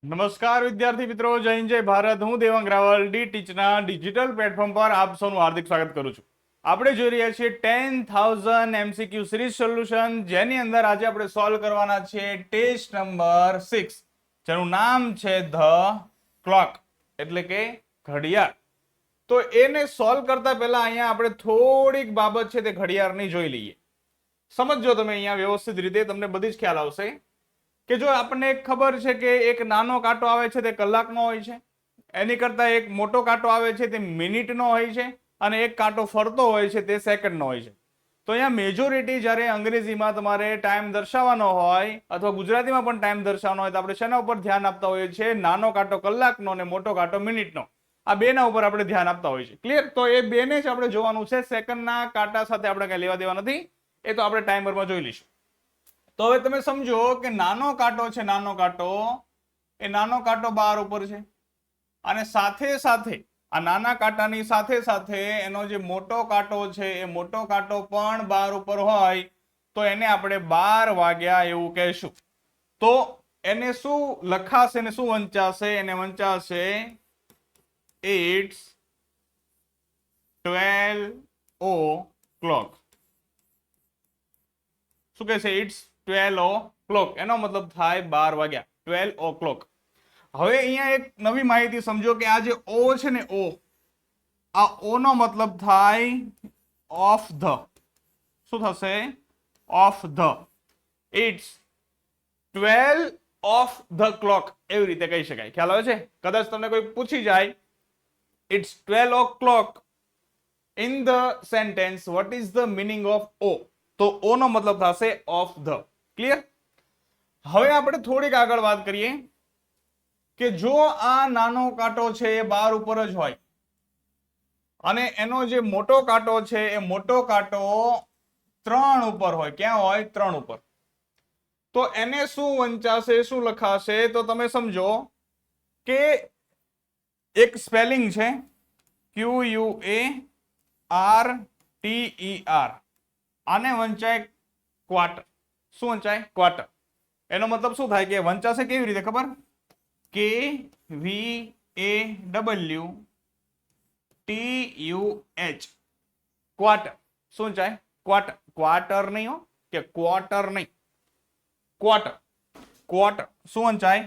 નમસ્કાર વિદ્યાર્થી મિત્રો, જય હિન્દ જય ભારત. હું દેવાંગ રાવલ ડી ટીચના ડિજિટલ પ્લેટફોર્મ પર આપ સૌનું હાર્દિક સ્વાગત કરું છું. આપણે જોઈ રહ્યા છીએ 10,000 MCQ સિરીઝ સોલ્યુશન, જેની અંદર આજે આપણે સોલ્વ કરવાના છે ટેસ્ટ નંબર 6, જેનું નામ છે ધ ક્લોક, એટલે કે ઘડિયાળ. તો એને સોલ્વ કરતા પહેલા અહીંયા આપણે થોડીક બાબત છે તે ઘડિયાળની જોઈ લઈએ. સમજજો તમે અહીંયા વ્યવસ્થિત રીતે, તમને બધી જ ખ્યાલ આવશે કે જો આપણને ખબર છે કે એક નાનો કાંટો આવે છે તે કલાકનો હોય છે, એની કરતા એક મોટો કાંટો આવે છે તે મિનિટનો હોય છે, અને એક કાંટો ફરતો હોય છે તે સેકન્ડનો હોય છે. તો અહીંયા મેજોરિટી જ્યારે અંગ્રેજીમાં તમારે ટાઈમ દર્શાવવાનો હોય અથવા ગુજરાતીમાં પણ ટાઈમ દર્શાવવાનો હોય તો આપણે શેના ઉપર ધ્યાન આપતા હોઈએ છીએ? નાનો કાંટો કલાકનો અને મોટો કાંટો મિનિટનો, આ બેના ઉપર આપણે ધ્યાન આપતા હોઈએ છીએ. ક્લિયર? તો એ બેને જ આપણે જોવાનું છે. સેકન્ડના કાંટા સાથે આપણે કઈ લેવા દેવા નથી, એ તો આપણે ટાઈમરમાં જોઈ લઈશું. તો હવે તમે સમજો કે નાનો કાંટો છે, નાનો કાંટો બાર ઉપર છે, અને સાથે સાથે આ નાના કાંટાની સાથે સાથે એનો જે મોટો કાંટો છે એ મોટો કાંટો પણ બાર ઉપર હોય તો એને આપણે 12 વાગ્યા એવું કહેશું. તો એને શું લખાશે ને શું વંચાશે? એને વંચાશે ઇટ્સ 12 o'clock. શું કહે છે? It's 12 o'clock. એનો મતલબ થાય 12 વાગ્યા, 12 o'clock. હવે અહીંયા એક નવી માહિતી સમજો કે આ જે ઓ છે ને, આ ઓ નો મતલબ થાય ઓફ ધ. શું થશે? Of the. It's 12 of the clock, એવી રીતે કહી શકાય. ખ્યાલ આવે છે? કદાચ તમને કોઈ પૂછી જાય it's 12 o'clock in the sentence, what is the meaning of o? તો ઓ નો મતલબ થશે ઓફ ધ. ક્લિયર? હવે આપણે થોડીક આગળ વાત કરીએ કે જો આ નાનો કાંટો છે એ બાર ઉપર જ હોય અને એનો જે મોટો કાંટો છે એ મોટો કાંટો 3 ઉપર હોય. ક્યાં હોય? 3 ઉપર. તો એને શું વંચાશે, શું લખાશે? તો તમે સમજો કે એક સ્પેલિંગ છે QUARTER. આને વંચાય ક્વાર્ટર. શું વંચાય? ક્વાર્ટર. એનો મતલબ શું થાય કે વંચાશે કેવી રીતે ખબર? KVAWTUH, quarter. શું વંચાય? ક્વાર્ટર. ક્વાર્ટર નહીં હો, કે ક્વાર્ટર નહીં, ક્વાર્ટર. ક્વાર્ટર શું વંચાય?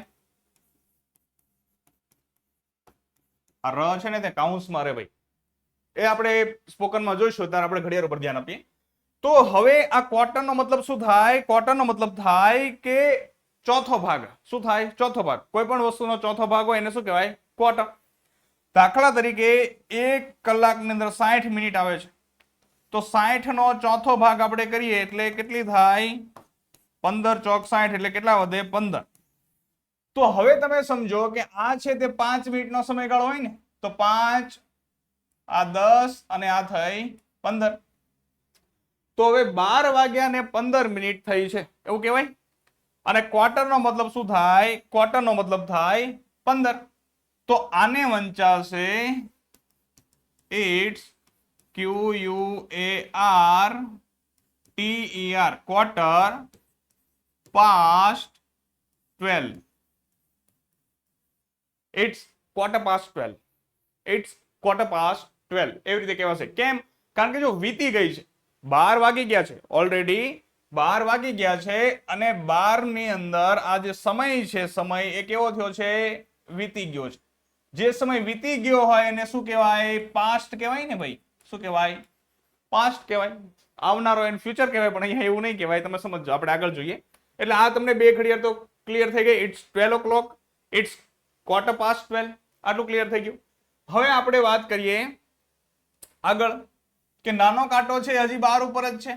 આ ર છે ને તે કાઉન્સમાં રે ભાઈ, એ આપણે સ્પોકનમાં જોઈશું ત્યારે આપણે ઘડિયાળ ઉપર ધ્યાન આપીએ. તો હવે આ ક્વાર્ટરનો મતલબ શું થાય? ક્વાર્ટરનો મતલબ થાય કે ચોથો ભાગ. શું થાય? ચોથો ભાગ. કોઈ પણ વસ્તુનો ચોથો ભાગ હોય એને શું કહેવાય? ક્વાર્ટર. દાખલા તરીકે 1 કલાકની અંદર 60 મિનિટ આવે છે, તો 60 નો ચોથો ભાગ આપણે કરીએ એટલે કેટલી થાય? 15 ચોક 60, એટલે કેટલા વધે? 15. તો હવે તમે સમજો કે આ છે તે 5 મિનિટનો સમયગાળો હોય ને, તો 5, આ 10 અને આ થઈ 15. તો હવે 12 વાગ્યા ને 15 મિનિટ થઈ છે એવું કહેવાય. અને ક્વાર્ટરનો મતલબ શું થાય? ક્વાર્ટરનો મતલબ થાય 15. તો આને વંચાશે it's QUARTER, quarter past 12. It's quarter past 12. It's quarter past 12 એવી રીતે કહેવાશે. કેમ? કારણ કે જો વીતી ગઈ છે, 12 વાગી ગયા છે, ઓલરેડી 12 વાગી ગયા છે, અને 12 ની અંદર આ જે સમય છે, સમય એ કેવો થયો છે? વીતી ગયો છે. જે સમય વીતી ગયો હોય એને શું કહેવાય? પાસ્ટ કહેવાય ને ભાઈ. શું કહેવાય? પાસ્ટ કહેવાય. આવનારો એને ફ્યુચર કહેવાય, પણ અહીંયા એવું નહીં કહેવાય. તમે સમજો, આપણે આગળ જોઈએ. એટલે આ તમને બે ઘડિયાળ તો ક્લિયર થઈ ગઈ. It's 12 o'clock, it's quarter past 12, આટલું ક્લિયર થઈ ગયું. હવે આપણે વાત કરીએ આગળ કે નાનો કાંટો છે હજી 12 ઉપર જ છે,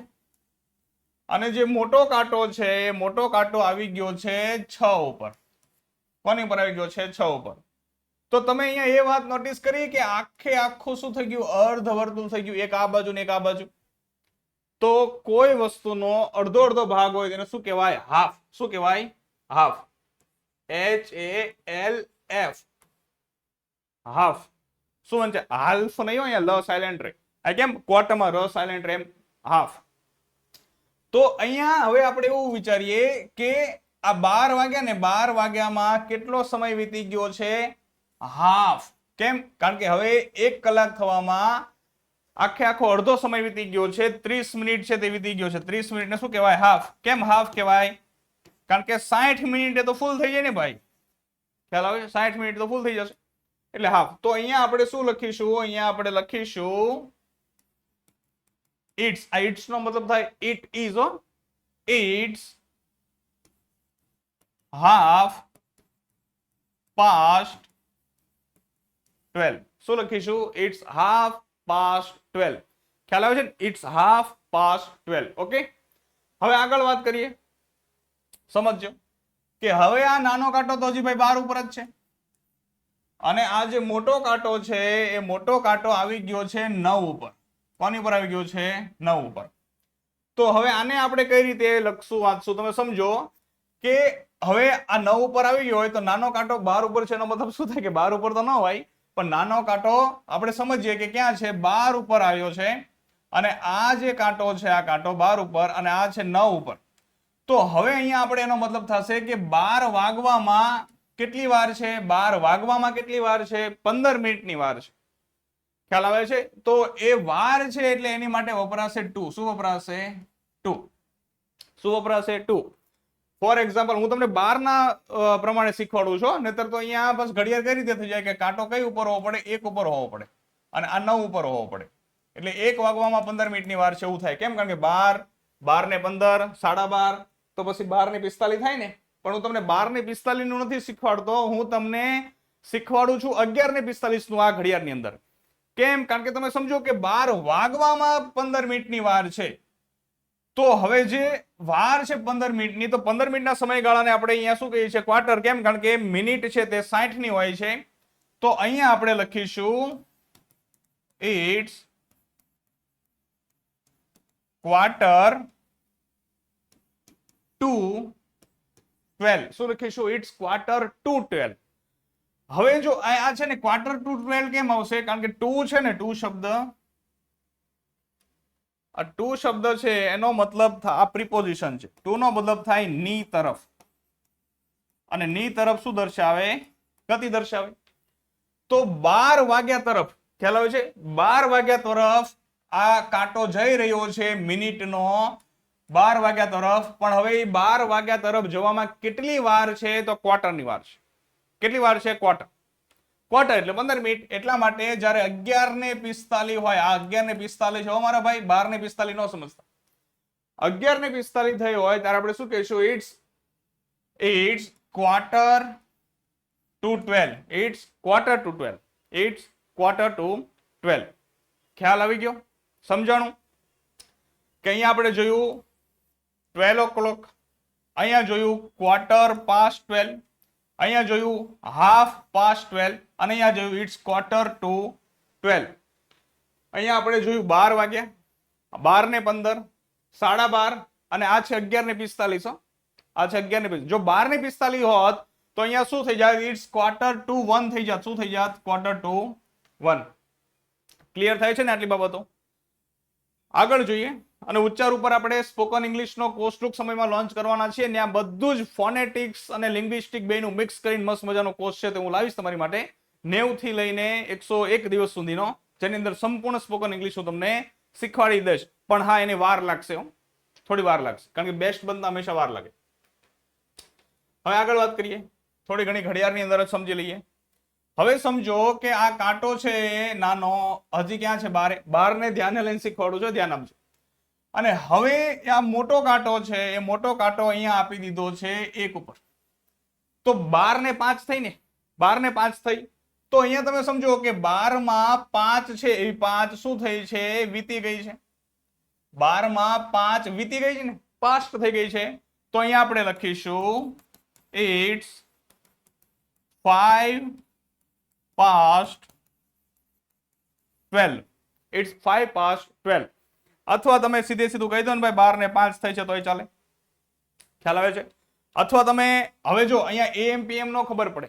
અને જે મોટો કાંટો છે એ મોટો કાંટો આવી ગયો છે 6 ઉપર. કોની ઉપર આવી ગયો છે? 6 ઉપર. તો તમે અહીંયા એ વાત નોટિસ કરી કે આખું શું થઈ ગયું? અર્ધ વર્તુળ થઈ ગયું. એક આ બાજુ ને એક આ બાજુ. તો કોઈ વસ્તુનો અડધો ભાગ હોય તેને શું કહેવાય? હાફ. શું કહેવાય? હાફ. HALF, half. શું વંચાય? હાલ્ફ નહીં હોય, અહીંયા લ સાયલેન્ટ રહે. આ કેમ? ક્વાર્ટરમાં ર સાયલેન્ટ રહે, એમ હાફ. તો અહીંયા હવે આપણે એવું વિચારીએ કે આ 12 વાગ્યા ને 12 વાગ્યામાં કેટલો સમય વીતી ગયો છે? હાફ. કેમ? કારણ કે હવે 1 કલાક થવામાં આખો અડધો સમય વીતી ગયો છે, 30 મિનિટ છે તે વીતી ગયો છે. 30 મિનિટને શું કહેવાય? હાફ. કેમ હાફ કહેવાય? કારણ કે 60 મિનિટે તો ફૂલ થઈ જાય ને ભાઈ, ખ્યાલ આવે? 60 મિનિટ તો ફૂલ થઈ જશે એટલે હાફ. તો અહીંયા આપણે શું લખીશું? અહીંયા આપણે લખીશું ઇટ્સ. આ ઇટ્સ નો મતલબ થાય it is. It's half past 12. શું લખીશું? It's half past 12. ખ્યાલ આવે છે? It's half past 12. ઓકે, હવે આગળ વાત કરીએ. સમજજો કે હવે આ નાનો કાંટો તો હજી ભાઈ 12 ઉપર જ છે અને આ જે મોટો કાંટો છે એ મોટો કાંટો આવી ગયો છે 9 ઉપર. કોની ઉપર આવી ગયો છે? 9 ઉપર. તો હવે આને આપણે કઈ રીતે લખશું, વાંચશું? તમે સમજો કે હવે આ 9 ઉપર આવી ગયો હોય તો નાનો કાંટો 12 ઉપર છે એનો મતલબ શું થાય? કે 12 ઉપર તો ન હોય, પણ નાનો કાંટો આપણે સમજીએ કે ક્યાં છે? 12 ઉપર આવ્યો છે અને આ જે કાંટો છે આ કાંટો 12 ઉપર અને આ છે 9 ઉપર. તો હવે અહીંયા આપણે એનો મતલબ થશે કે 12 વાગવામાં કેટલી વાર છે? 12 વાગવામાં કેટલી વાર છે? 15 મિનિટની વાર છે. ખ્યાલ આવે છે? તો એ વાર છે એટલે એની માટે વપરાશે 2. શું વપરાશે? 2. શું વપરાશે? 2. ફોર એક્ઝામ્પલ હું તમને 12 ના પ્રમાણે શીખવાડું છું, નહીતર તો અહીંયા બસ ઘડિયાળ કઈ રીતે થઈ જાય કે કાંટો કઈ ઉપર હોવો પડે? 1 ઉપર હોવો પડે અને આ 9 ઉપર હોવો પડે. એટલે 1 વાગવામાં 15 મિનિટની વાર છે એવું થાય. કેમ? કારણ કે 12, 12 ને 15, 12:30 તો પછી 12 ને 45 થાય ને. પણ હું તમને 12 ને 45 નું નથી શીખવાડતો, હું તમને શીખવાડું છું 11 ને 45 નું આ ઘડિયાળની અંદર. કેમ? કારણ કે તમે સમજો કે 12 વાગવામાં 15 મિનિટની વાર છે. તો હવે જે વાર છે 15 મિનિટની, તો 15 મિનિટના સમયગાળાને આપણે અહીંયા શું કહીએ છીએ? ક્વાર્ટર. કેમ? કારણ કે મિનિટ છે તે 60 ની હોય છે. તો અહીંયા આપણે લખીશું ઇટ્સ ક્વાર્ટર ટુ 12. શું લખીશું? It's quarter to 12. હવે જો આ છે ને ક્વાર્ટર ટુ 12 કેમ આવશે? કારણ કે 2 છે ને, 2 શબ્દ, આ 2 શબ્દ છે એનો મતલબ આ પ્રિપોઝિશન છે. 2 નો મતલબ થાય ની તરફ, અને ની તરફ શું દર્શાવે? ગતિ દર્શાવે. તો 12 વાગ્યા તરફ, ખ્યાલ આવે છે? 12 વાગ્યા તરફ આ કાંટો જઈ રહ્યો છે મિનિટનો, 12 વાગ્યા તરફ. પણ હવે 12 વાગ્યા તરફ જવામાં કેટલી વાર છે? તો ક્વાર્ટરની વાર છે. કેટલી વાર છે? ક્વાર્ટર. ક્વાર્ટર એટલે 15 મિનિટ. એટલા માટે જ્યારે 11 ને 45 હોય, આ 11 ને 45 છે મારા ભાઈ, 12 ને 45 નો સમજતા. 11 ને 45 થઈ હોય ત્યારે આપણે શું કહીશું? It's quarter to 12. It's quarter to 12. It's quarter to 12. ખ્યાલ આવી ગયો? સમજાણું? કે અહીંયા આપણે જોયું 12 o'clock, અહીંયા જોયું ક્વાર્ટર પાસ્ટ 12, અહીંયા જોયું હાફ પાસ્ટ 12 અને અહીંયા જોયું ઇટ્સ ક્વાર્ટર ટુ 12. અહીંયા આપણે જોયું 12 વાગ્યા, 12 ને 15, 12:30 અને આ છે 11 ને 45. આ છે 11 ને 45. જો 12 ને 45 હોત તો અહીંયા શું થઈ જાય? ઇટ્સ ક્વાર્ટર ટુ 1 થઈ જાત. શું થઈ જાત? Quarter to 1. ક્લિયર થાય છે ને આટલી બાબતો? આગળ જોઈએ. અને ઉચ્ચાર ઉપર આપણે સ્પોકન ઇંગ્લિશનો કોર્સ ટૂંક સમયમાં લોન્ચ કરવાના છીએ. ત્યાં બધું જ ફોનેટિક્સ અને લિંગ્વિસ્ટિક બેનું મિક્સ કરીને મસ્ત મજાનો કોર્સ છે તે હું લાવીશ તમારી માટે 90 થી લઈને 101 દિવસ સુધીનો, જેની અંદર સંપૂર્ણ સ્પોકન ઇંગ્લિશ હું તમને શીખવાડી દઈશ. પણ હા, એની વાર લાગશે, થોડી વાર લાગશે, કારણ કે બેસ્ટ બનતા હંમેશા વાર લાગે. હવે આગળ વાત કરીએ. થોડી ઘણી ઘડિયાળની અંદર જ સમજી લઈએ. હવે સમજો કે આ કાંટો છે નાનો, હજી ક્યાં છે? 12 ને ધ્યાને લઈને શીખવાડું છું, ધ્યાન આપજો. અને હવે આ મોટો કાંટો છે, એ મોટો કાંટો અહીંયા આપી દીધો છે 1 ઉપર. તો 12 ને 5 થઈ ને, 12 ને 5 થઈ. તો અહીંયા તમે સમજો કે 12 માં 5 છે, એ 5 શું થઈ છે? વીતી ગઈ છે. 12 માં 5 વીતી ગઈ છે ને, પાસ્ટ થઈ ગઈ છે. તો અહીંયા આપણે લખીશું ઇટ્સ 5 past 12. It's 5 past 12. અથવા તમે સીધે સીધું કહી દો ને ભાઈ 12 ને 5 થઈ છે તોય ચાલે. ખ્યાલ આવે છે? અથવા તમે હવે જો અહીંયા AM PM નો ખબર પડે.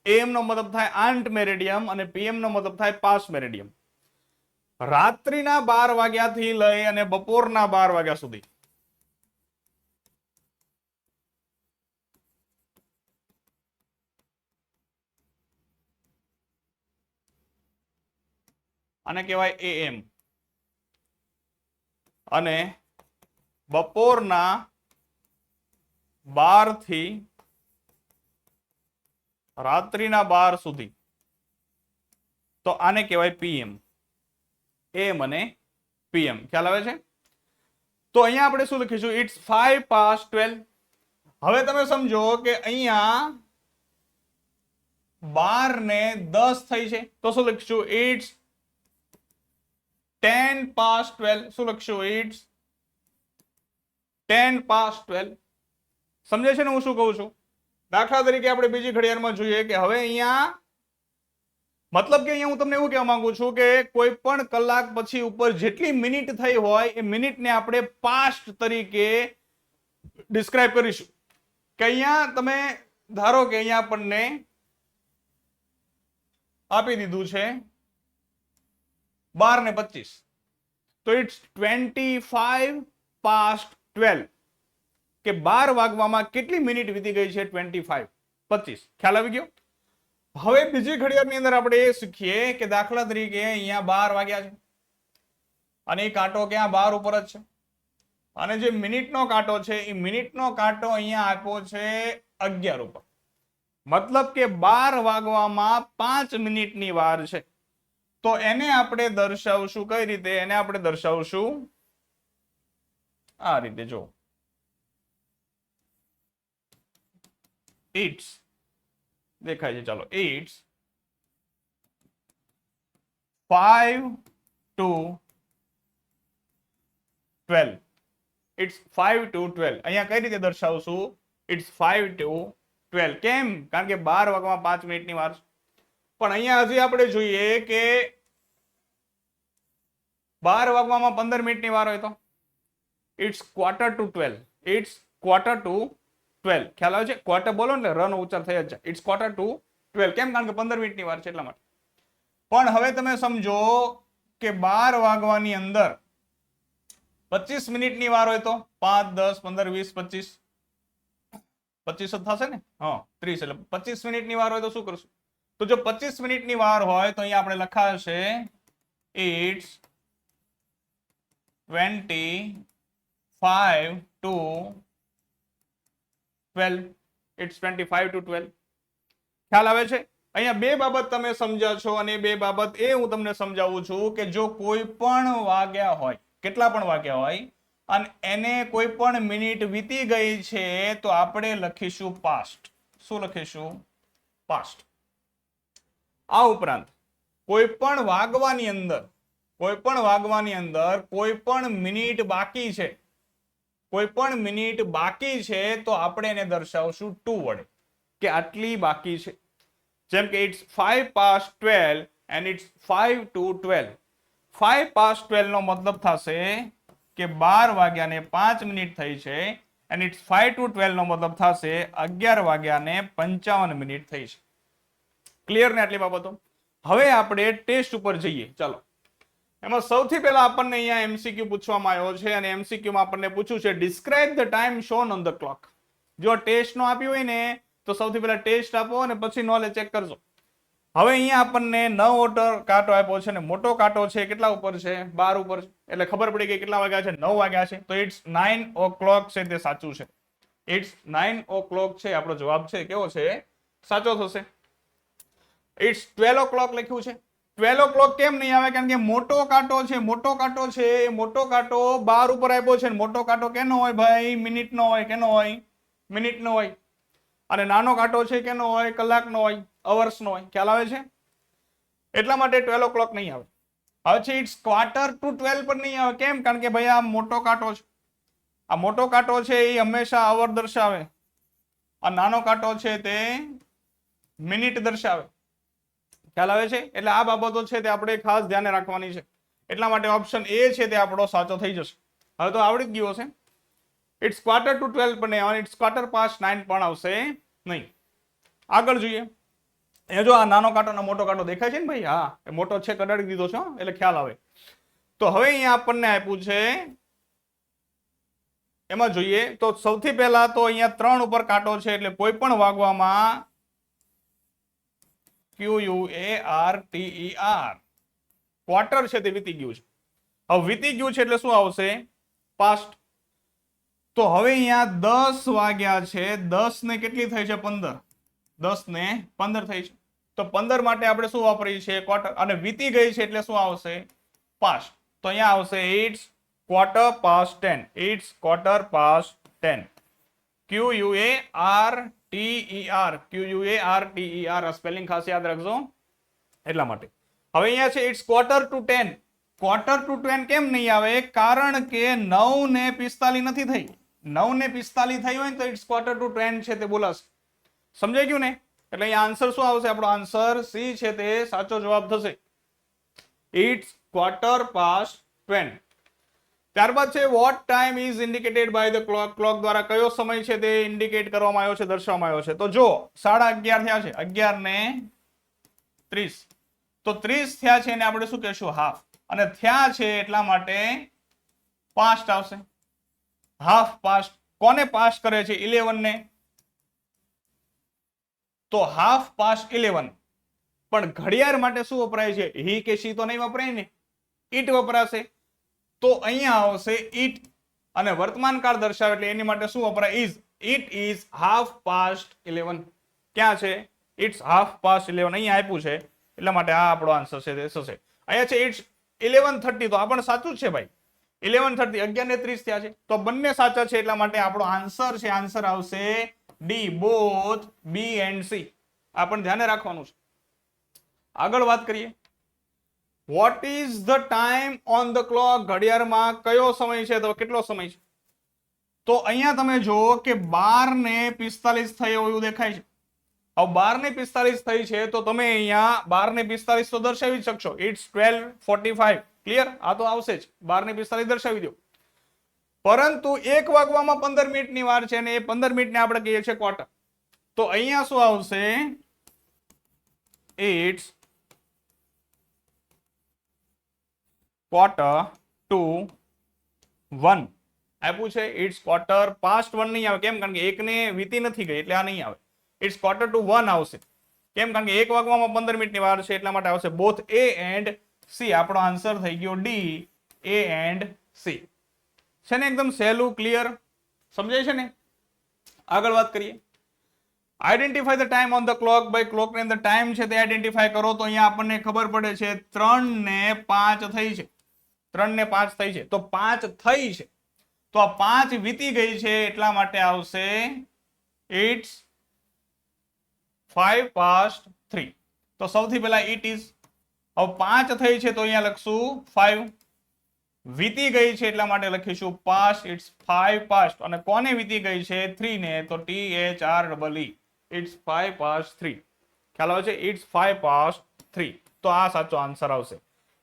AM નો મતલબ થાય આંટ મેરેડિયમ અને PM નો મતલબ થાય પાસ મેરેડિયમ. રાત્રિના 12 વાગ્યાથી લઈ અને બપોરના 12 વાગ્યા સુધી આને કહેવાય AM, અને બપોરના 12 થી રાત્રિના 12 સુધી તો આને કહેવાય PM. AM અને PM. ખ્યાલ આવે છે? તો અહીંયા આપણે શું લખીશું? ઇટ્સ 5:12. હવે તમે સમજો કે અહીંયા 12 ને 10 થઈ છે તો શું લખીશું? ઇટ્સ 10:12. શું લખીશું? ઇટ્સ 10:12. સમજે છે ને હું શું કહું છું? દાખલા તરીકે આપણે બીજી ઘડિયાળમાં જોઈએ કે હવે અહીંયા મતલબ કે અહીંયા હું તમને એવું કહેવા માંગુ છું કે કોઈ પણ કલાક પછી ઉપર જેટલી મિનિટ થઈ હોય એ મિનિટને આપણે પાસ્ટ તરીકે ડિસ્ક્રાઇબ કરીશું. કે અહીંયા તમે ધારો કે અહીંયા આપણને આપી દીધું છે 12:25 તો ઇટ્સ 25:12 કે 12 વાગવામાં કેટલી મિનિટ વીતી ગઈ છે? 25:25. ખ્યાલ આવી ગયો? હવે બીજી ઘડિયાળની અંદર આપણે એ શીખીએ કે દાખલા તરીકે અહીંયા 12 વાગ્યા છે અને એ કાંટો ક્યાં 12 ઉપર જ છે, અને જે મિનિટનો કાંટો છે એ મિનિટનો કાંટો અહીંયા આપ્યો છે 11 ઉપર. મતલબ કે 12 વાગવામાં 5 મિનિટની વાર છે. તો એને આપણે દર્શાવશું કઈ રીતે? એને આપણે દર્શાવશું આ રીતે. જો ઇટ્સ દેખાય છે, ચાલો, ઇટ્સ 5:12. ઇટ્સ 5:12. અહીંયા કઈ રીતે દર્શાવશું? ઇટ્સ 5:12. કેમ? કારણ કે 12 વાગવામાં 5 મિનિટની વાર છે. પણ અહીંયા હજી આપણે જોઈએ કે 12 વાગવામાં 15 મિનિટની વાર હોય તો ઇટ્સ 11:45. ઇટ્સ 11:45. ખ્યાલ આવે છે? ક્વાર્ટર બોલો એટલે રનો ઉચ્ચાર થઈ જ જાય. ઇટ્સ 11:45. કેમ? કારણ કે 15 મિનિટની વાર છે એટલા માટે. પણ હવે તમે સમજો કે 12 વાગવાની અંદર 25 મિનિટની વાર હોય તો 5, 10, 15, 20, 25 25 જ થશે ને? હા, 30. એટલે 25 મિનિટની વાર હોય તો શું કરશું? તો જો 25 મિનિટની વાર હોય તો અહીંયા આપણે લખાશે ઇટ્સ 25:12. ઇટ્સ 25:12. ખ્યાલ આવે છે? અહીંયા બે બાબત તમે સમજ્યા છો અને બે બાબત એ હું તમને સમજાવું છું કે જો કોઈ પણ વાગ્યા હોય, કેટલા પણ વાગ્યા હોય, અને એને કોઈ પણ મિનિટ વીતી ગઈ છે તો આપણે લખીશું પાસ્ટ. શું લખીશું? પાસ્ટ. આ ઉપરાંત કોઈ પણ વાગવાની અંદર કોઈ પણ મિનિટ બાકી છે, કોઈ પણ મિનિટ બાકી છે તો આપણે એને દર્શાવશું ટુ વડે કે આટલી બાકી છે. જેમ કે ઇટ્સ 5:12 and it's 5:12. 5:12 નો મતલબ થશે કે 12 વાગ્યાને 5 મિનિટ થઈ છે, and it's 5:12 નો મતલબ થશે 11 વાગ્યાને 55 મિનિટ થઈ છે. ક્લિયર ને આટલી બાબતો? હવે આપણે ટેસ્ટ ઉપર જઈએ. ચાલો, એમાં સૌથી પહેલા આપણને અહીંયા એમસીક્યુ પૂછવામાં આવ્યો છે અને એમસીક્યુમાં આપણને પૂછ્યું છે describe the time shown on the clock. જો ટેસ્ટ નો આપ્યું હોય ને તો સૌથી પહેલા ટેસ્ટ આપો અને પછી નોલેજ ચેક કરજો. હવે અહીંયા આપણને 9 ઓટર કાંટો આપ્યો છે ને મોટો કાંટો છે કેટલા ઉપર છે? 12 ઉપર છે. એટલે ખબર પડી ગઈ કેટલા વાગ્યા છે? 9 વાગ્યા છે. તો ઇટ્સ 9 o'clock છે, તે સાચું છે. ઇટ્સ 9 o'clock છે, આપણો જવાબ છે કેવો છે? સાચો થશે. ઇટ્સ 12 o'clock લખ્યું છે. 12 o'clock કેમ નહીં આવે? કારણ કે મોટો કાંટો છે, મોટો કાંટો 12 ઉપર આપ્યો છે. મોટો કાંટો કેનો હોય ભાઈ? મિનિટનો હોય. કેનો હોય? મિનિટનો હોય. અને નાનો કાંટો છે કેનો હોય? કલાકનો હોય, અવર્સનો હોય. ખ્યાલ આવે છે? એટલા માટે 12 o'clock નહીં આવે. હવે છે ઇટ્સ 11:45 પણ નહીં આવે. કેમ? કારણ કે ભાઈ આ મોટો કાંટો છે. આ મોટો કાંટો છે એ હંમેશા અવર દર્શાવે, આ નાનો કાંટો છે તે મિનિટ દર્શાવે. ખ્યાલ આવે છે? એટલે આ બાબતો છે તે આપણે ખાસ ધ્યાને રાખવાની છે. એટલા માટે ઓપ્શન એ છે તે આપણો સાચો થઈ જશે. હવે તો આવડી જ ગયો છે. ઇટ્સ 11:12 પણ નહીં આવે, ઇટ્સ 9:15 પણ આવશે નહીં. આગળ જોઈએ. એ જો આ નાનો કાંટો અને મોટો કાંટો દેખાય છે ને ભાઈ? હા, એ મોટો છે કડાડી દીધો છે એટલે ખ્યાલ આવે. તો હવે અહીંયા આપણને આપ્યું છે, એમાં જોઈએ તો સૌથી પહેલા તો અહીંયા 3 ઉપર કાંટો છે એટલે કોઈ પણ વાગવામાં QUARTER ક્વાર્ટર છે તે વીતી ગયું છે. હવે વીતી ગયું છે એટલે શું આવશે? પાસ્ટ. તો હવે અહીંયા 10 વાગ્યા છે, 10 ને કેટલી થઈ છે? 15. 10 ને 15 થઈ છે. તો 15 માટે આપણે શું વાપરીએ છીએ? ક્વાર્ટર. અને વીતી ગઈ છે એટલે શું આવશે? પાસ્ટ. તો અહીંયા આવશે it's quarter past 10. It's quarter past 10. QUARTER. QUARTER. આ સ્પેલિંગ ખાસ યાદ રાખજો એટલા માટે. હવે અહીંયા છે it's quarter to 10. Quarter to 10 કેમ નહીં આવે? કારણ કે 9 ને 45 નથી થઈ. 9 ને 45 થઈ હોય ને તો ઇટ્સ ક્વાર્ટર ટુ 10 છે તે બોલાશે. સમજાઈ ગયું ને? એટલે અહીંયા આન્સર શું આવશે? આપણો આન્સર સી છે તે સાચો જવાબ થશે. It's quarter past 10. ત્યારબાદ છે what time is indicated by the clock. Clock દ્વારા કયો સમય છે તે ઇન્ડિકેટ કરવામાં આવ્યો છે, દર્શાવવામાં આવ્યો છે? તો જો 11:30 થયા છે, 11:30. તો 30 થયા છે એને આપણે શું કહેશું? હાફ. અને થયા છે એટલા માટે પાસ્ટ આવશે. Half past. કોને પાસ્ટ કરે છે? 11 ને. તો હાફ પાસ્ટ 11. પણ ઘડિયાળ માટે શું વપરાય છે? હી કે શી તો નહીં વપરાય ને, ઈટ વપરાશે. તો અહીંયા આવશે ઈટ. અને વર્તમાન કાળ દર્શાવે એટલે એની માટે શું વપરાય? Is. It is half past 11. ક્યાં છે? ઇટ્સ હાફ પાસ્ટ 11 અહીંયા આપ્યું છે એટલા માટે આ આપણો આન્સર છે તે થશે. અહીંયા છે ઇટ્સ 11:30. તો આ પણ સાચું જ છે ભાઈ. 11:30 11:30 થયા છે તો બંને સાચા છે એટલા માટે આપણો આન્સર છે, આન્સર આવશે D, both B and C. આ પણ ધ્યાને રાખવાનું છે. આગળ વાત કરીએ. What is the time on the clock. ઘડિયાળમાં કયો સમય છે? તો કેટલો સમય છે? તો અહીંયા તમે જુઓ કે 12:45 થયો એવું દેખાય છે. હવે 12:45 થઈ છે તો તમે અહીંયા 12:45 તો દર્શાવી જ શકશો. ઇટ્સ 12:45. ક્લિયર? આ તો આવશે જ. 12:45 દર્શાવી દો. પરંતુ 1 વાગવામાં 15 મિનિટની વાર છે અને એ 15 મિનિટને આપણે કહીએ છીએ ક્વાર્ટર. તો અહીંયા શું આવશે? ઇટ્સ ક્વાર્ટર ટુ 1 આપ્યું છે. ઇટ્સ ક્વાર્ટર પાસ્ટ 1 નહીં આવે. કેમ? કારણ કે 1 ને વીતી નથી ગઈ એટલે આ નહીં આવે. ઇટ્સ ક્વાર્ટર ટુ 1 આવશે. કેમ? કારણ કે 1 વાગવામાં 15 મિનિટની વાર છે એટલા માટે આવશે બોથ એ એન્ડ સી. આપણો આન્સર થઈ ગયો ડી, એ એન્ડ સી. છે ને એકદમ સહેલું, ક્લિયર, સમજાય છે ને? આગળ વાત કરીએ. Identify the time on the clock. By clock ની અંદર ટાઈમ છે તે આઈડેન્ટિફાઈ કરો. તો અહીંયા આપણને ખબર પડે છે 3:05 થઈ છે. 3:05 થઈ છે તો 5 થઈ છે તો આ 5 વીતી ગઈ છે એટલા માટે આવશે ઇટ્સ 3:05. તો સૌથી પહેલા ઇટ ઇઝ. હવે 5 થઈ છે તો અહીંયા લખશું 5. વીતી ગઈ છે એટલા માટે લખીશું પાસ્ટ. It's 5 past. અને કોને વીતી ગઈ છે? 3 ને. તો THREE. ઇટ્સ 5:03. ખ્યાલ આવે છે? ઇટ્સ 5:03. તો આ સાચો આન્સર આવશે.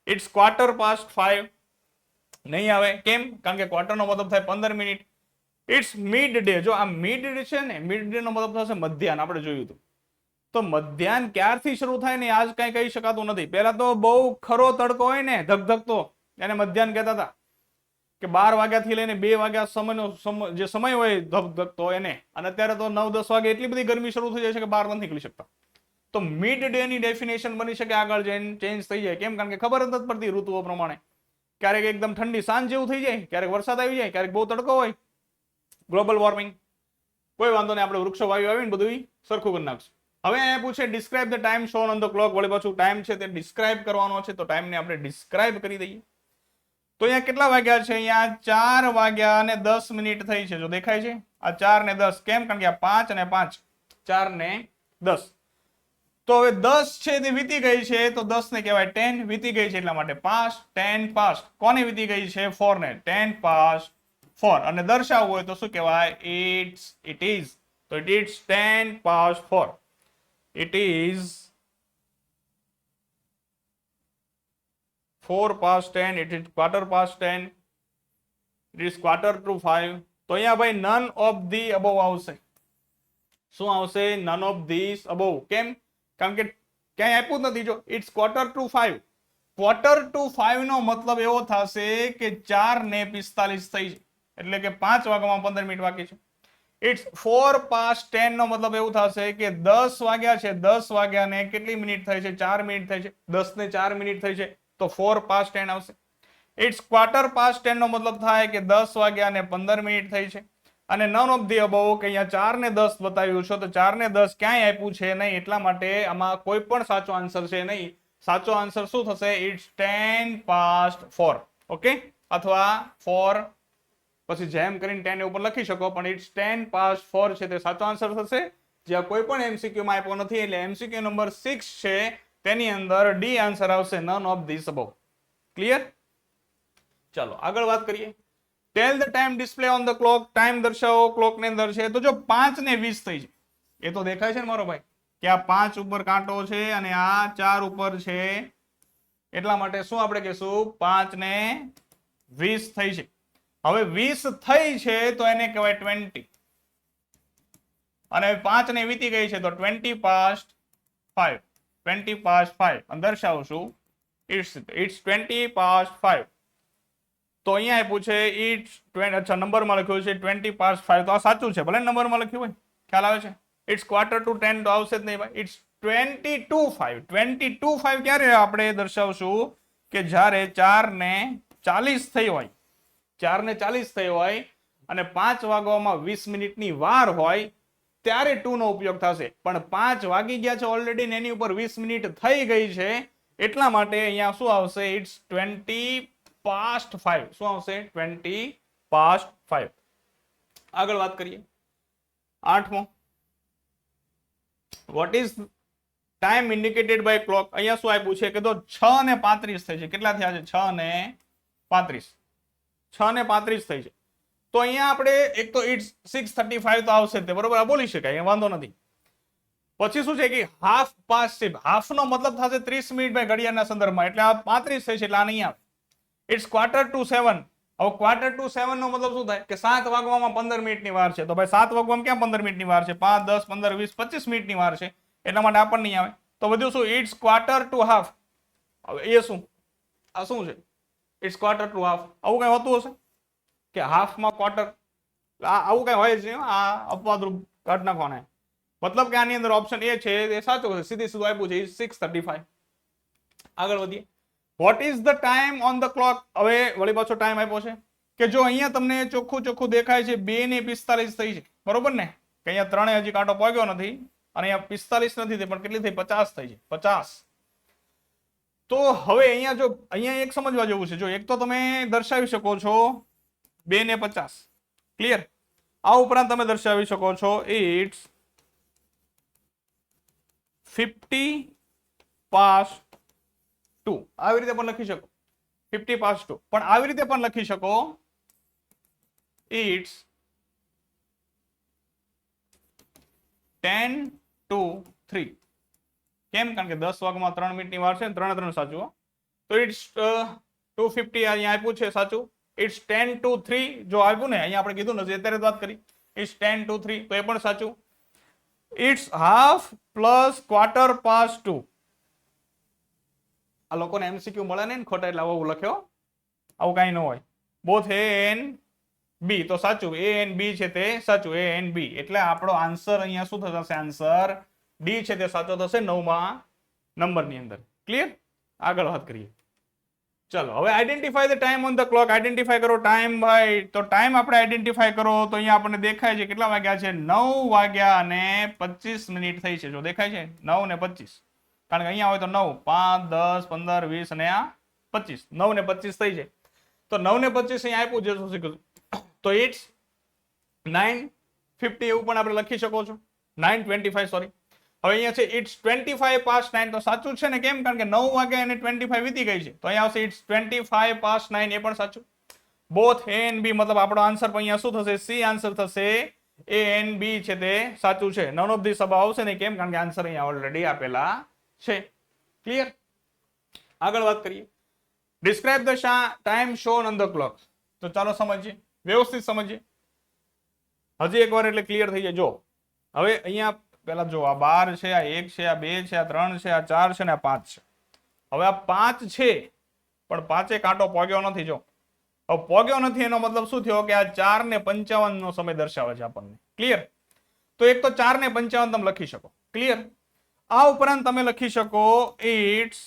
ઇટ્સ ક્વાર્ટર પાસ્ટ 5 નહીં આવે. કેમ? કારણ કે ક્વાર્ટર નો મતલબ થાય 15 મિનિટ. It's mid day. જો આ મિડ ડે છે ને, મિડ ડે નો મતલબ થશે મધ્યાહન. આપણે જોયું હતું. તો મધ્યાહન ક્યારથી શરૂ થાય ને આજ કઈ કહી શકાતું નથી. પહેલા તો બહુ ખરો તડકો હોય ને, ધગધગતો, એને મધ્યાહન કહેતા હતા. કે 12 વાગ્યાથી લઈને 2 વાગ્યા સમયનો જે સમય હોય ધગધગતો એને. અને અત્યારે તો 9-10 વાગે એટલી બધી ગરમી શરૂ થઈ જાય છે કે બહાર નથી નીકળી શકતા. તો મિડ ડે ની ડેફિનેશન બની શકે આગળ જઈને ચેન્જ થઈ જાય. કેમ? કારણ કે ખબર જ નથી પડતી ઋતુઓ પ્રમાણે. ક્યારેક એકદમ ઠંડી સાંજ જેવું થઈ જાય, ક્યારેક વરસાદ આવી જાય, ક્યારેક બહુ તડકો હોય. Global warming. કોઈ વાંધો નહીં, આપણે વૃક્ષો આવીને બધું સરખું કરી નાખશું. હવે અહીંયા પૂછે describe the time shown on the clock. વળી પાછું ટાઈમ છે તે ડિસ્ક્રાઇબ કરવાનો છે તો ટાઈમને આપણે ડિસ્ક્રાઇબ કરી દઈએ. તો અહીંયા કેટલા વાગ્યા છે? અહીંયા 4 વાગ્યા અને 10 મિનિટ થઈ છે. જો દેખાય છે આ 4 ને 10. કેમ? કારણ કે આ 5 અને 5, 4 ને 10. તો હવે 10 છે તે વીતી ગઈ છે તો 10 ને કહેવાય 10. વીતી ગઈ છે એટલા માટે પાસ્ટ. 10 પાસ્ટ. કોને વીતી ગઈ છે? 4 ને. 10 પાસ્ટ 4. અને દર્શાવવું હોય તો શું કહેવાય? It is. તો it's 10 past 4. It is 4:10. It is 10:15. It is 4:45. તો અહીંયા ભાઈ none of the above આવશે. શું આવશે? none of these above. કેમ? કારણ કે ક્યાંય આપ્યું જ નથી. જો ઇટ્સ 4:45. 4:45 નો મતલબ એવો થશે કે 4:45 થઈ છે એટલે કે 5 વાગ્યામાં 15 મિનિટ બાકી છે. ઇટ્સ 4:10 નો મતલબ એવું થશે કે 10 વાગ્યા છે, 10 વાગ્યાને કેટલી મિનિટ થઈ છે? 4 મિનિટ થઈ છે. 10 ને 4 મિનિટ થઈ છે તો 4:10 આવશે. ઇટ્સ 10:15 નો મતલબ થાય કે 10 વાગ્યા અને 15 મિનિટ થઈ છે. અને નન ઓફ ધી અબવ કે અહીંયા 4 ને 10 બતાવ્યું છે, તો 4 ને 10 ક્યાંય આપ્યું છે નહીં, એટલા માટે આમાં કોઈ પણ સાચો આન્સર છે નહીં. સાચો આન્સર શું થશે? ઇટ્સ 10:04. ઓકે, અથવા 4 પછી જેમ કરીને 10 ઉપર લખી શકો, પણ ઇટ્સ 10:04 છે તે સાચો આન્સર થશે. જ્યાં કોઈ પણ એમસીક્યુ માં આપ્યો નથી, એટલે એમસીક્યુ નંબર 6 છે તેની અંદર ડી આન્સર આવશે, none of this above. Clear? ચાલો આગળ વાત કરીએ. Tell the time display on the clock. Time દર્શાવો ક્લોક ની અંદર છે. તો જો 5:20 થઈ છે, એ તો દેખાય છે ને મારો ભાઈ કે આ 5 ઉપર કાંટો છે અને આ 4 ઉપર છે, એટલા માટે શું આપણે કહીશું? 5:20 થઈ છે. હવે 20 થઈ છે તો એને કહેવાય 20, અને 5 ને વીતી ગઈ છે તો 20:05. 20:05 અને દર્શાવશું ઇટ્સ 20:05. તો અહીંયા આપ્યું છે ઇટ્સ 20, અચ્છા નંબરમાં લખ્યું છે 20:05, તો આ સાચું છે, ભલે નંબરમાં લખ્યું હોય. ખ્યાલ આવે છે? ઇટ્સ 9:45 તો આવશે જ નહીં ભાઈ. ઇટ્સ 22:05. 22:05 ક્યારે આપણે દર્શાવશું? કે જ્યારે 4:40 થઈ હોય, 4:40 થઈ હોય અને 5 વાગવામાં 20 મિનિટની વાર હોય, ત્યારે 2 નો ઉપયોગ થશે. પણ 5 વાગી ગયા છે ઓલરેડી ને એની ઉપર 20 મિનિટ થઈ ગઈ છે, એટલા માટે અહીંયા શું આવશે? ઇટ્સ 20:05. શું આવશે? 20:05. આગળ વાત કરીએ. 8મો, what is time indicated by clock. અહીંયા શું આપ્યું છે કે તો 6:35 થઈ છે. કેટલા થયા છે? 6:35. 6:35 થઈ છે. તો અહીંયા આપણે એક તો ઇટ્સ 6:35 તો આવશે તે, બરોબર, આ બોલી શકાય, વાંધો નથી. પછી શું છે કે હાફ પાસ્ટ છે. હાફ નો મતલબ થશે 30 મિનિટ ભાઈ ઘડિયાળના સંદર્ભમાં, એટલે આ 35 થઈ છે, એટલે આ નહીં આવે. ઇટ્સ 6:45. હવે 6:45 નો મતલબ શું થાય? કે 7 વાગવામાં 15 મિનિટની વાર છે. તો ભાઈ 7 વાગવામાં ક્યાં 15 મિનિટની વાર છે? 5, 10, 15, 20, 25 મિનિટની વાર છે, એટલા માટે આ પણ નહીં આવે. તો બધું શું? ઇટ્સ 1/4. હવે એ શું? આ શું છે? ઇટ્સ 1/4. આવું કઈ હોતું હશે કે હાફમાં ક્વાર્ટર? આવું કઈ હોય જ નહીં. આ અપવાદરૂપ કાઢ નાખવાના. મતલબ કે આની અંદર ઓપ્શન એ છે એ સાચો છે, સીધી સીધું આપ્યું છે 6:35. આગળ વધીએ. Vote is the time on the clock. હવે વળી પાછો ટાઈમ આપ્યો છે કે જો અહીંયા તમને ચોખ્ખું દેખાય છે 2:45 થઈ છે, બરોબર ને? કે અહીંયા 3 હજી કાંટો પહોંચ્યો નથી અને અહીંયા 45 નથી થઈ, પણ કેટલી થઈ? 50 થઈ છે. 50. તો હવે અહીંયા જો અહીંયા એક સમજવા જેવું છે. જો એક તો તમે દર્શાવી શકો છો 2:50. ક્લિયર? આ ઉપરાંત તમે દર્શાવી શકો છો ઇટ્સ 50:2. આવી રીતે પણ લખી શકો 50:2. પણ આવી રીતે પણ લખી શકો ઇટ્સ 10:03. કેમ? કારણ કે 10 વાગમાં 3 મિનિટની વાર છે, 3 સાચું. તો ઇટ્સ 2:50 અહીંયા આપ્યું છે સાચું. ઇટ્સ 10:03 જો આવ્યું ને, અહીંયા આપણે કીધું ને અત્યારે વાત કરી, ઇટ્સ 10:03 તો એ પણ સાચું. It's half plus 1/4. આ લોકોને એમસીક્યુ મળે ને ખોટા, એટલે આવું લખ્યો, આવું કઈ ન હોય. બોથ એ એન બી તો સાચું, એ એન બી છે તે સાચું, એ એન બી. એટલે આપણો આન્સર અહીંયા શું થશે? આન્સર ડી છે તે સાચો થશે 9મા નંબરની અંદર. ક્લિયર? આગળ વાત કરીએ. ચલો હવે identify the time on the clock. Identify કરો ટાઈમ ભાઈ. તો ટાઈમ આપણે આઈડેન્ટિફાય કરો તો અહીંયા આપણને દેખાય છે કેટલા વાગ્યા છે? 9 વાગ્યા અને 25 મિનિટ થઈ છે. જો દેખાય છે 9 ને 25, કારણ કે અહીંયા હોય તો 9, 5, 10, 15, 20 અને આ 25. 9 ને 25 થઈ છે. તો 9 ને 25 અહીંયા આપ્યું છે, શું શીખું? તો ઇટ્સ 9:50 એવું પણ આપણે લખી શકો છો. 9:25 સોરી. હવે અહીંયા છે ઇટ્સ 25:09 તો સાચું છે ને? કેમ? કારણ કે 9 વાગ્યા અને 25 વીતી ગઈ છે, તો અહીંયા આવશે ઇટ્સ 25:09. એ પણ સાચું. બોથ એ એન્ડ બી, મતલબ આપણો આન્સર પણ અહીંયા શું થશે? સી આન્સર થશે. એ એન્ડ બી છે તે સાચું છે. નન ઓફ ધીસ અબવ આવશે નહીં. કેમ? કારણ કે આન્સર અહીંયા ઓલરેડી આપેલા છે. ક્લિયર? આગળ વાત કરીએ. Describe the time shown on the clock. તો ચાલો સમજીએ, વ્યવસ્થિત સમજીએ. હજી એકવાર એટલે ક્લિયર થઈ જાય. જો હવે અહીંયા પેલા જો આ 12 છે, આ 1 છે, આ 2 છે, આ 3 છે, આ 4 છે ને આ 5 છે. હવે આ 5 છે પણ 5 કાંટો પોગ્યો નથી. જો હવે પોગ્યો નથી એનો મતલબ શું થયો? કે આ 4:55 નો સમય દર્શાવે છે આપણને. ક્લિયર? તો એક તો 4:55 તમે લખી શકો. ક્લિયર? આ ઉપરાંત તમે લખી શકો ઇટ્સ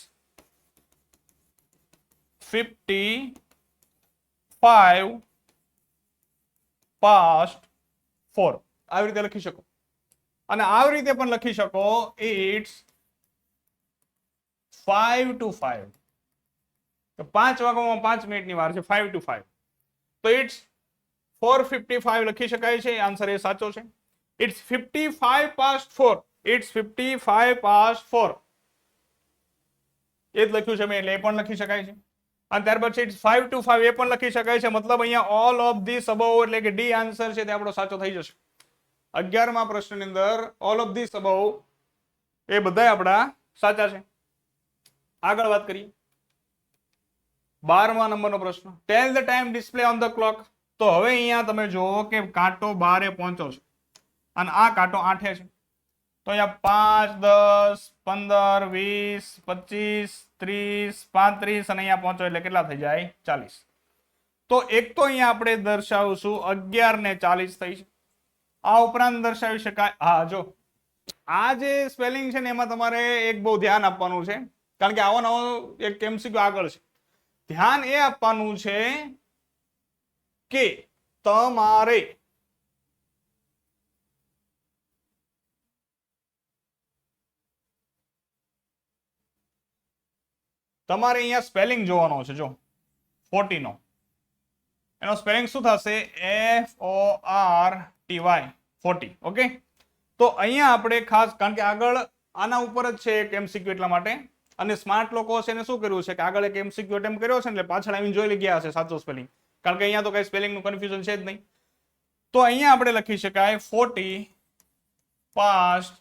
55 past 4 આવી રીતે લખી શકો અને આવી રીતે પણ લખી શકો ઇટ્સ 5 to 5 તો 5 વાગ્યામાં 5 મિનિટની વાર છે 5 to 5 તો ઇટ્સ 4:55 લખી શકાય છે આન્સર એ સાચો છે ઇટ્સ 55 past 4 ઇટ્સ 55 past 4 એ જ લખ્યું છે મેં એટલે એ પણ લખી શકાય છે અને ત્યાર પછી ઇટ્સ 5 to 5 એ પણ લખી શકાય છે મતલબ અહીંયા ઓલ ઓફ ધીસ અબવ એટલે કે ડી આન્સર છે તે આપણો સાચો થઈ જશે 11મા પ્રશ્નની અંદર ઓલ ઓફ ધીસ અબવ એ બધા આપણા સાચા છે આગળ વાત કરીએ 12મા નંબરનો પ્રશ્ન tell the time display on the clock તો હવે અહીંયા તમે જુઓ કે કાંટો 12 પહોંચ્યો છે અને આ કાંટો 8 છે તો અહીંયા 5 10 15 20 25 30 35 અને અહીંયા પહોંચો એટલે કેટલા થઈ જાય 40 તો એક તો અહીંયા આપણે દર્શાવશું 11 ને 40 થઈ છે આ ઉપરાંત દર્શાવી શકાય હા જો આ જે સ્પેલિંગ છે ને એમાં તમારે એક બહુ ધ્યાન આપવાનું છે કારણ કે આવો નવો એક એમસીક્યુ આગળ છે ધ્યાન એ આપવાનું છે કે તમારે અહીંયા સ્પેલિંગ જોવાનો છે જો 40 નો એનો સ્પેલિંગ શું થશે FORTY 40 ઓકે તો અહીંયા આપણે ખાસ કારણ કે આગળ આના ઉપર જ છે એક એમસીક્યુ એટલા માટે અને સ્માર્ટ લોકો છે એને શું કર્યું છે કે આગળ એક એમસીક્યુ અટેમ્પ્ટ કર્યો છે ને એટલે પાછળ આવીને જોઈ ગયા હશે સાચો સ્પેલિંગ કારણ કે અહીંયા તો કઈ સ્પેલિંગનું કન્ફ્યુઝન છે જ નહીં તો અહીંયા આપણે લખી શકાય 40 past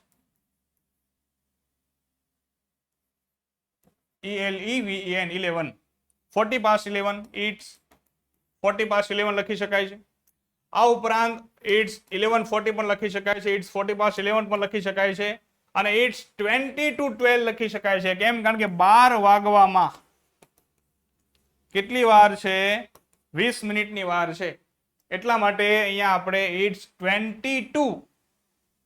ELEVEN 11 40 past 11 it's 40 past 11 લખી શકાય છે આ ઉપરાંત ઇટ્સ 11:40 પણ લખી શકાય છે ઇટ્સ 40 past 11 પણ લખી શકાય છે અને ઇટ્સ 20 to 12 લખી શકાય છે કેમ કારણ કે 12 વાગવામાં કેટલી વાર છે 20 મિનિટની વાર છે એટલા માટે અહીંયા આપણે ઇટ્સ 20 to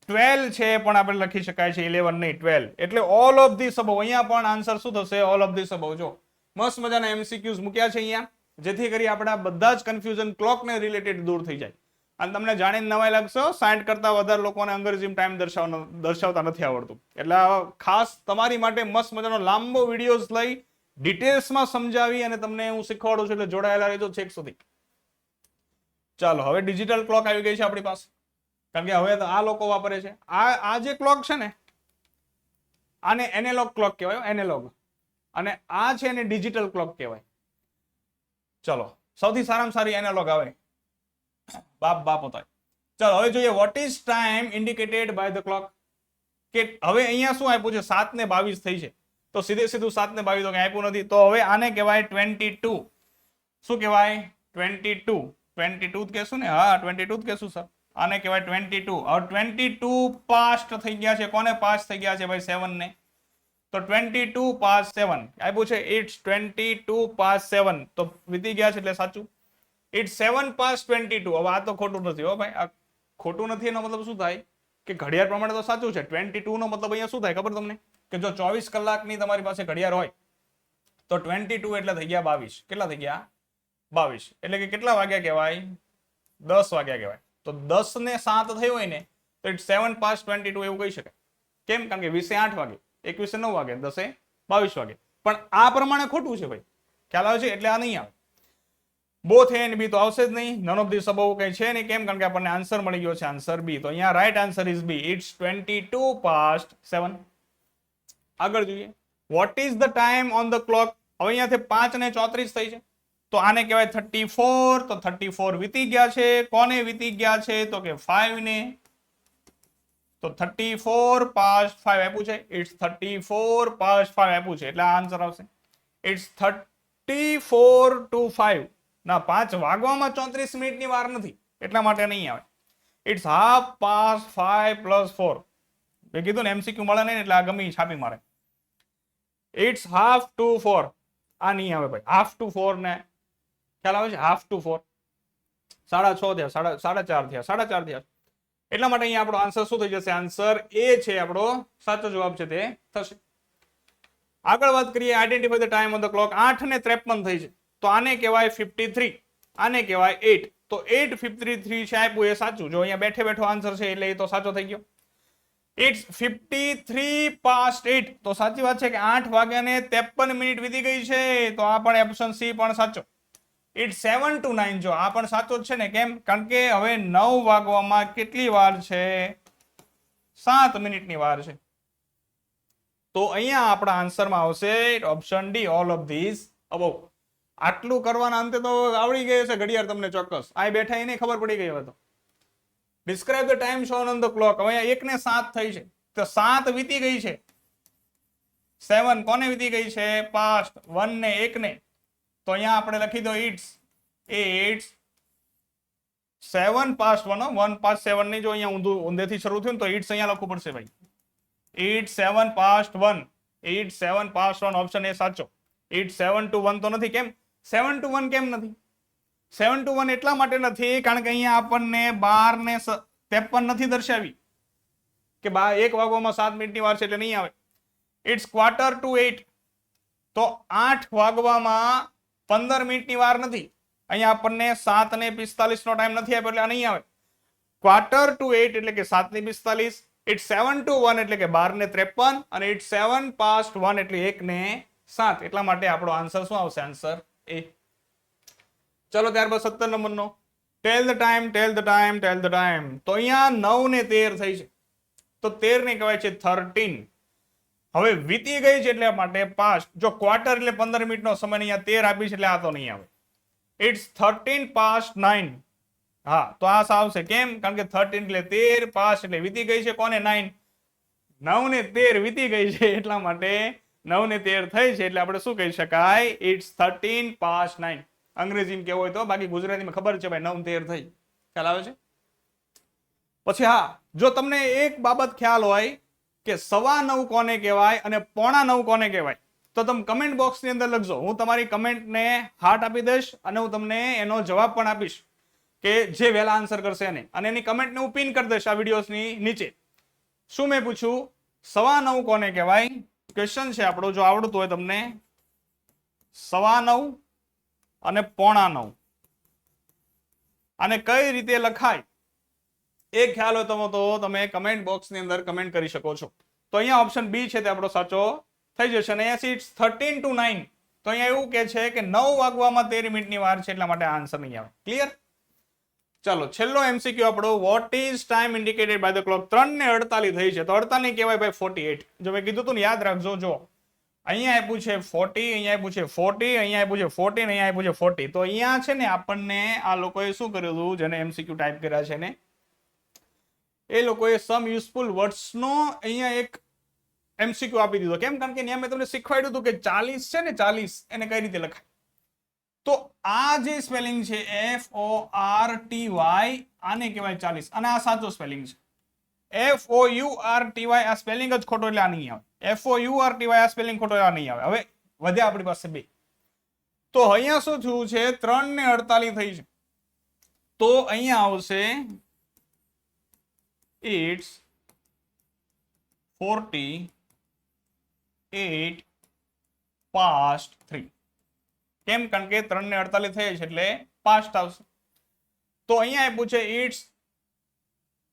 12 છે પણ આપણે લખી શકાય છે 11 નહીં 12 એટલે ઓલ ઓફ ધીસ અબવ અહીંયા પણ આન્સર શું થશે ઓલ ઓફ ધીસ અબવ જો મસ્ત મજાના એમસીક્યુઝ મૂક્યા છે અહીંયા જેથી કરી આપણા બધા જ કન્ફ્યુઝન ક્લોકને રિલેટેડ દૂર થઈ જાય અને તમને જાણીને નવાઈ લાગશે 60 કરતા વધારે લોકોને અંગ્રેજી ટાઈમ દર્શાવતા નથી આવડતું એટલે ખાસ તમારી માટે મસ્ત મજાનો લાંબો વિડીયોઝ લઈ ડિટેલ્સમાં સમજાવી અને તમને હું શીખવાડું છું એટલે જોડાયેલા રહેજો છેક સુધી ચાલો હવે ડિજિટલ ક્લોક આવી ગઈ છે આપણી પાસે કારણ કે હવે આ લોકો વાપરે છે આ જે ક્લોક છે ને આને એનાલોગ ક્લોક કહેવાય એનાલોગ અને આ છે એને ડિજિટલ ક્લોક કહેવાય ચલો સૌથી સારામાં સારી એનાલોગ આવે બાપ હોતા ચાલો હવે જોઈએ what is time indicated by the clock કે હવે અહીંયા શું આપ્યું છે 7:22 થઈ છે તો સીધું 7:22 તો કઈ આપ્યું નથી તો હવે આને કહેવાય 22 શું કહેવાય 22 જ કહેશું ને હા 22 જ કહેશું સર આને કહેવાય 22 હવે 22 પાસ્ટ થઈ ગયા છે કોને પાસ થઈ ગયા છે ભાઈ 7 ને તો 22 past 7 આપ્યું છે ઇટ્સ 22 past 7 તો વીતી ગયા છે એટલે સાચું ઇટ્સ 7 past 22 હવે આ તો ખોટું નથી હો ભાઈ આ ખોટું નથી એનો મતલબ શું થાય કે ઘડિયાળ પ્રમાણે તો સાચું છે 22 નો મતલબ અહીંયા શું થાય ખબર તમને કે જો 24 કલાકની તમારી પાસે ઘડિયાળ હોય તો 22 એટલે થઈ ગયા 22 કેટલા થઈ ગયા 22 એટલે કે કેટલા વાગ્યા કહેવાય 10 વાગ્યા કહેવાય તો 10 ને 7 થયું હોય ને તો ઇટ્સ 7 past 22 એવું કહી શકાય કેમ કારણ કે 20 8 વાગે 21 9 વાગે 10 22 વાગે પણ આ પ્રમાણે ખોટું છે ભાઈ ખ્યાલ આવે છે એટલે આ નહીં આવે બોથ એ અને બી તો આવશે જ નહીં નન ઓફ ધીસ અબવ કઈ છે નહીં કેમ કારણ કે આપણને આન્સર મળી ગયો છે આન્સર બી તો અહીંયા right answer is B it's 22 past 7 આગળ જોઈએ what is the time on the clock હવે અહીંયાથી 5:34 થઈ છે તો આને કહેવાય 34 તો 34 વીતી ગયા છે કોને વીતી ગયા છે તો કે 5 ને તો 34 past 5 આપ્યું છે ઇટ્સ 34 past 5 આપ્યું છે એટલે આ આન્સર આવશે ઇટ્સ 34 to 5 ના 5 વાગવામાં 34 મિનિટની વાર નથી એટલા માટે નહીં આવે ઇટ્સ હાફ પાસ્ટ 5 + 4 મેં કીધું ને એમસીક્યુ મળે નહીં એટલે આ ગમી છાપી મારે ઇટ્સ હાફ ટુ 4 આ નહીં આવે ભાઈ હાફ ટુ 4 ને ખ્યાલ આવે છે હાફ ટુ 4 6:30 થયા 4:30 થયા એટલા માટે અહીંયા આપણો આન્સર શું થઈ જશે આન્સર એ છે આપણો સાચો જવાબ છે તે થશે આગળ વાત કરીએ, identify the time on the clock. 8:53 થઈ છે, તો આને કહેવાય 53, આને કહેવાય 8. તો 8:53 છે આપ્યું એ સાચું. જો અહીંયા બેઠે બેઠો આન્સર છે એટલે એ તો સાચો થઈ ગયો. It's 53 past 8. તો સાચી વાત છે કે 8 વાગ્યા ને 53 મિનિટ વીતી ગઈ છે. તો આ પણ ઓપ્શન સી પણ સાચો. It's 7 to 9. જો આ પણ સાચો જ છે ને, કેમ? કારણ કે હવે 9 વાગવામાં કેટલી વાર છે? 7 મિનિટની વાર છે. તો અહીંયા આપણા આન્સરમાં આવશે option D, all of this above. આટલું કરવાના અંતે તો આવડી ગઈ છે ઘડિયાળ તમને ચોક્કસ. આ બેઠા એને ખબર પડી ગઈ હવે તો. Describe the time shown on the clock. હવે 1:07 થઈ છે, તો 7 વીતી ગઈ છે. 7 કોને વીતી ગઈ છે? પાસ્ટ. 1 ને 1 ને. તો અહીંયા આપણે લખી દો it's 7 past 1. 1 past 7 ની જો અહીંયા ઊંધેથી શરૂ થયું ને તો it's અહીંયા લખવું પડશે ભાઈ. It's 7 past 1. It's 7 past 1. Option A સાચો. It's 7 to 1 તો નથી. કેમ 7 to 1 કેમ નથી? 7 to 1 એટલા માટે નથી કારણ કે અહીંયા આપણને 12:53 નથી દર્શાવી કે 1 વાગવામાં 7 મિનિટની વાર છે એટલે નહીં આવે. It's 7:45. તો 8 વાગવામાં 15 મિનિટની વાર નથી. અહીંયા આપણને 7:45 નો ટાઈમ નથી આપ્યો એટલે આ નહીં આવે. 7:45 એટલે કે 7:45. It's 7 to 1 એટલે કે 12:53 અને it's 7 past 1 એટલે 1:07. એટલા માટે આપણો આન્સર શું આવશે? Answer A. ચલો ત્યારબાદ 17 નંબરનો tell the time, tell the time, tell the time. તો અહીંયા 9:13 થઈ છે, તો 13 ને કહેવાય છે 13. હવે વીતી ગઈ છે એટલે માટે પાસ્ટ. જો ક્વાર્ટર એટલે 15 મિનિટનો સમય, અહીંયા 13 આપી છે એટલે આ તો નહીં આવે. It's 13 past 9. હા, તો આ આવશે. કેમ? કારણ કે 13 એટલે 13, પાસ્ટ એટલે વીતી ગઈ છે. કોને? 9. 9:13 વીતી ગઈ છે એટલા માટે 9:13 થઈ છે એટલે આપણે શું કહી શકાય? It's 13 past 9. અંગ્રેજીમાં કેવું હોય તો, બાકી ગુજરાતીમાં ખબર છે ભાઈ 9:13 થઈ. ખ્યાલ આવે છે? પછી હા, જો તમને એક બાબત ખ્યાલ હોય કે 9:15 કોને કહેવાય અને 9:45 કોને કહેવાય, તો તમે કમેન્ટ બોક્સની અંદર લખજો. હું તમારી કમેન્ટને હાર્ટ આપી દઈશ અને હું તમને એનો જવાબ પણ આપીશ કે જે વહેલા આન્સર કરશે એને, અને એની કમેન્ટને હું પિન કરી દઈશ આ વિડીયોની નીચે. શું મેં પૂછ્યું? 9:15 કોને કહેવાય? ક્વેશ્ચન છે આપણો, જો આવડતું હોય તમને. 9:15 અને 9:45 આને કઈ રીતે લખાય એ ખ્યાલ હોય તો તમે કમેન્ટ બોક્સની અંદર કમેન્ટ કરી શકો છો. તો અહીંયા ઓપ્શન બી છે તે આપણો સાચો થઈ જશે. અને અહીંયા It's 13 to 9. તો અહીંયા એવું કે છે કે 9 વાગવામાં 13 મિનિટની વાર છે એટલા માટે આન્સર નહીં આવે. ક્લિયર? ચાલો છેલ્લો MCQ આપણો, what is time indicated by the clock. 3:48 થઈ છે, તો 48 કહેવાય ભાઈ 48. જો મેં કીધું તું ને, યાદ રાખજો. જો અહીંયા આપ્યું છે 40, અહીંયા આપ્યું છે 40, અહીંયા આપ્યું છે 40, અહીંયા આપ્યું છે 40. તો અહીંયા છે ને આપણને આ લોકોએ શું કર્યું હતું, જેને MCQ ટાઈપ કર્યા છે ને, એ લોકોએ સમ યુઝફુલ વર્ડ્સનો અહીંયા એક MCQ આપી દીધો. કેમ? કારણ કે ત્યાં મેં તમને શીખવાડ્યું હતું કે 40 છે ને, 40 એને કઈ રીતે લખાય. તો આ જે સ્પેલિંગ છે FORTY, આને કહેવાય 40 અને આ સાચો સ્પેલિંગ છે. FOURTY આ સ્પેલિંગ જ ખોટો એટલે આ નહીં આવે. FOURTY આ સ્પેલિંગ ખોટો આ નહીં આવે. હવે વધ્યા આપણી પાસે 2. તો અહીંયા શું થયું છે? 3:48 થઈ છે, તો અહીંયા આવશે It's 48 past 3. કેમ? કારણ કે 3:48 થઈ છે એટલે પાસ્ટ આવશે. તો અહીંયા આપ્યું છે It's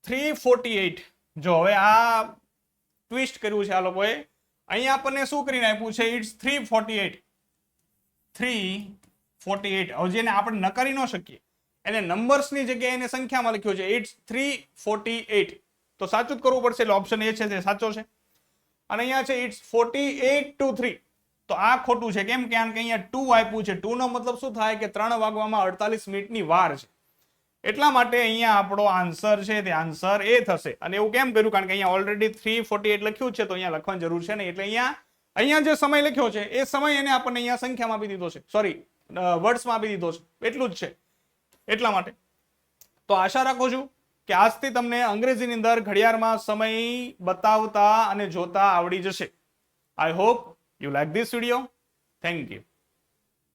3:48. જો હવે આ ટ્વિસ્ટ કર્યું છે આ લોકોએ. અહીંયા આપણને શું કરીને આપ્યું છે? It's 3:48. 3:48. હવે જેને આપણે નકારી ન શકીએ એને નંબર્સની જગ્યાએ એને સંખ્યામાં લખ્યું છે It's 3:48. તો સાચું જ કરવું પડશે એટલે ઓપ્શન એ છે તે સાચો છે. અને અહીંયા છે It's 48 to 3. તો આ ખોટું છે. કેમ? કારણ કે અહીંયા 2 આપ્યું છે. 2 નો મતલબ શું થાય કે 3 વાગવામાં 48 મિનિટની વાર છે. એટલા માટે અહીંયા આપણો આન્સર છે તે આન્સર એ થશે. અને એવું કેમ કર્યું? કારણ કે અહીંયા ઓલરેડી 3:48 લખ્યું છે, તો અહીંયા લખવાની જરૂર છે નહીં. એટલે અહીંયા જે સમય લખ્યો છે એ સમય એને આપણને અહીંયા સંખ્યામાં આપી દીધો છે, સોરી વર્ડ્સમાં આપી દીધો છે. એટલું જ છે એટલા માટે. તો આશા રાખું છું કે આજથી તમને અંગ્રેજીની અંદર ઘડિયાળમાં સમય બતાવતા અને જોતા આવડી જશે. I hope you like this video. Thank you.